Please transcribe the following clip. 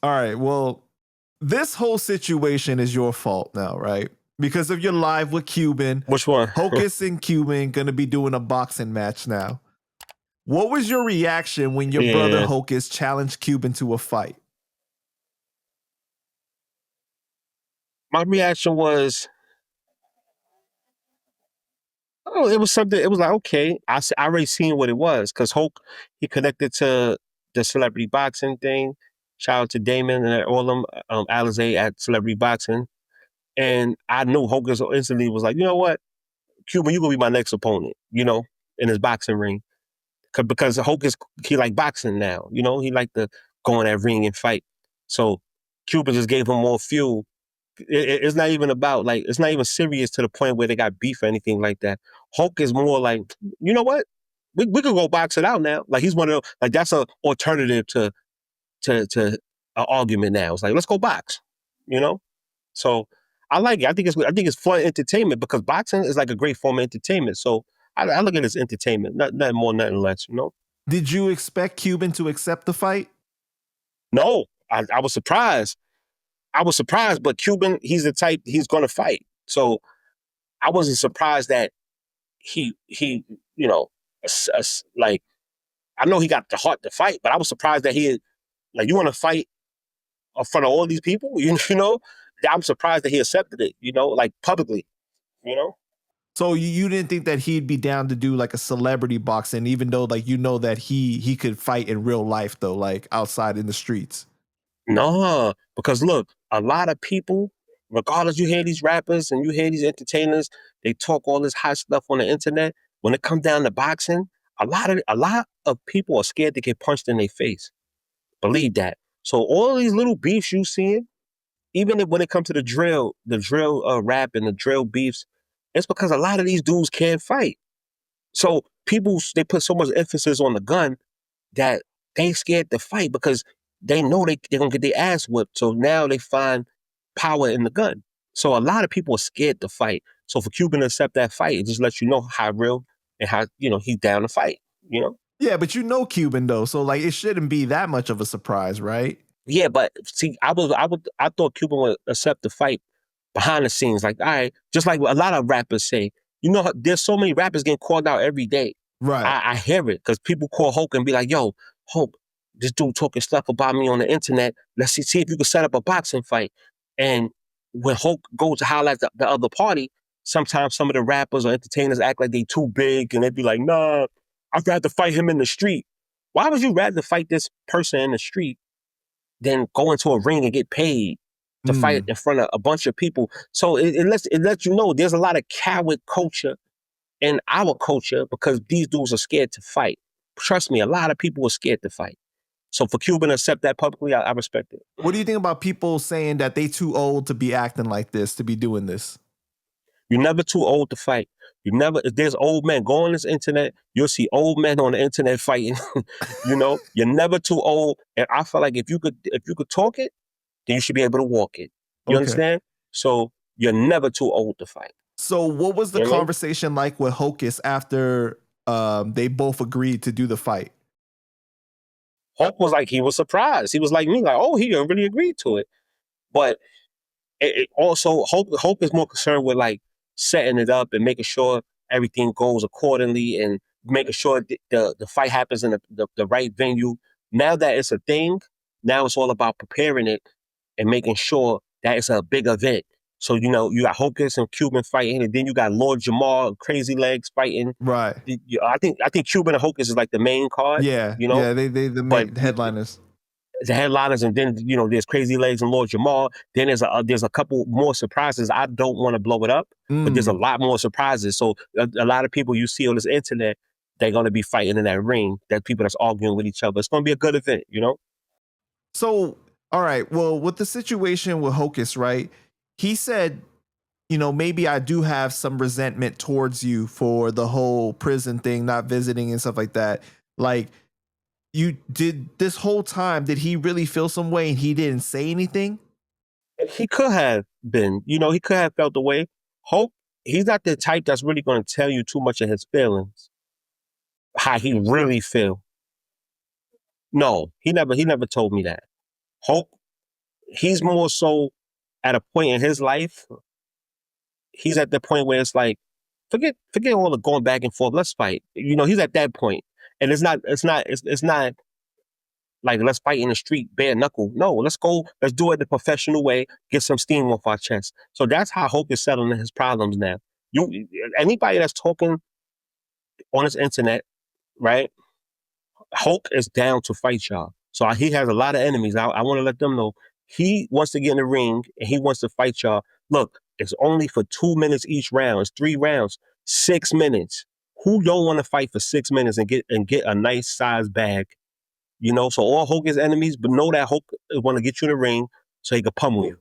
All right, well, this whole situation is your fault now, right? Because of your live with Cuban. Which one? Hocus and Cuban gonna be doing a boxing match now. What was your reaction when your brother Hocus challenged Cuban to a fight? My reaction was, oh, it was something. It was like, okay, I already seen what it was because Hulk, he connected to the celebrity boxing thing. Shout out to Damon and all them, Alizé at Celebrity Boxing. And I knew Hocus instantly was like, you know what, Cuban, you're going to be my next opponent, in his boxing ring. Because Hocus, he like boxing now, he like to go in that ring and fight. So Cuban just gave him more fuel. It's not even about, like, it's not even serious to the point where they got beef or anything like that. Hulk is more like, you know what? We could go box it out now. Like, he's one of those, like, that's an alternative to an argument now. It's like, let's go box, So I like it. I think it's fun entertainment because boxing is like a great form of entertainment. So I look at it as entertainment, nothing more, nothing less, Did you expect Cuban to accept the fight? No, I was surprised. But Cuban, he's the type, he's going to fight. So I wasn't surprised that he like, I know he got the heart to fight, but I was surprised that like, you want to fight in front of all these people, I'm surprised that he accepted it, like publicly, So you didn't think that he'd be down to do like a celebrity boxing, even though like that he could fight in real life though, like outside in the streets? No, because look, a lot of people, regardless, you hear these rappers and you hear these entertainers, they talk all this hot stuff on the internet. When it comes down to boxing, a lot of people are scared to get punched in their face. Believe that. So all these little beefs you seeing, even when it comes to the drill rap and the drill beefs, it's because a lot of these dudes can't fight. So people, they put so much emphasis on the gun that they scared to fight because they know they're going to get their ass whipped. So now they find power in the gun. So a lot of people are scared to fight. So for Cuban to accept that fight, it just lets you know how real and how, he's down to fight, Yeah, but Cuban though, so like it shouldn't be that much of a surprise, right? Yeah, but see, I thought Cuban would accept the fight behind the scenes. Like, all right, just like a lot of rappers say, there's so many rappers getting called out every day. Right. I hear it because people call Hulk and be like, yo, Hulk, this dude talking stuff about me on the internet. Let's see if you can set up a boxing fight. And when Hulk goes to highlight the other party, sometimes some of the rappers or entertainers act like they too big and they'd be like, nah, I'd rather fight him in the street. Why would you rather fight this person in the street than go into a ring and get paid to fight in front of a bunch of people? So it lets you know there's a lot of coward culture in our culture because these dudes are scared to fight. Trust me, a lot of people are scared to fight. So for Cuban to accept that publicly, I respect it. What do you think about people saying that they too old to be acting like this, to be doing this? You're never too old to fight. If there's old men, go on this internet, you'll see old men on the internet fighting. You're never too old. And I feel like if you could talk it, then you should be able to walk it. You understand? So you're never too old to fight. So what was the conversation like with Hocus after they both agreed to do the fight? Hulk was like, he was surprised. He was like me, like, oh, he really agreed to it. But it also, Hulk is more concerned with like setting it up and making sure everything goes accordingly and making sure the fight happens in the right venue. Now that it's a thing, now it's all about preparing it and making sure that it's a big event. So, you got Hocus and Cuban fighting, and then you got Lord Jamar, Crazy Legs fighting. Right. I think Cuban and Hocus is like the main card. Yeah. Yeah, they the main headliners. The headliners, and then there's Crazy Legs and Lord Jamar. Then there's a couple more surprises. I don't want to blow it up, but there's a lot more surprises. So a lot of people you see on this internet, they're going to be fighting in that ring. That people that's arguing with each other. It's going to be a good event, So, all right. Well, with the situation with Hocus, right? He said, maybe I do have some resentment towards you for the whole prison thing, not visiting and stuff like that. Like, you did this whole time, did he really feel some way and he didn't say anything? He could have been, he could have felt the way. Hope, he's not the type that's really going to tell you too much of his feelings, how he really feel. No, he never told me that. Hulk, he's more so at a point in his life. He's at the point where it's like, forget all the going back and forth. Let's fight. He's at that point, and it's not like let's fight in the street bare knuckle. No, let's go. Let's do it the professional way. Get some steam off our chest. So that's how Hulk is settling his problems now. Anybody that's talking on this internet, right? Hulk is down to fight y'all. So he has a lot of enemies. I want to let them know he wants to get in the ring and he wants to fight y'all. Look, it's only for 2 minutes each round. It's 3 rounds, 6 minutes. Who don't want to fight for 6 minutes and get a nice size bag? So all Hulk is enemies, but know that Hulk want to get you in the ring so he can pummel you.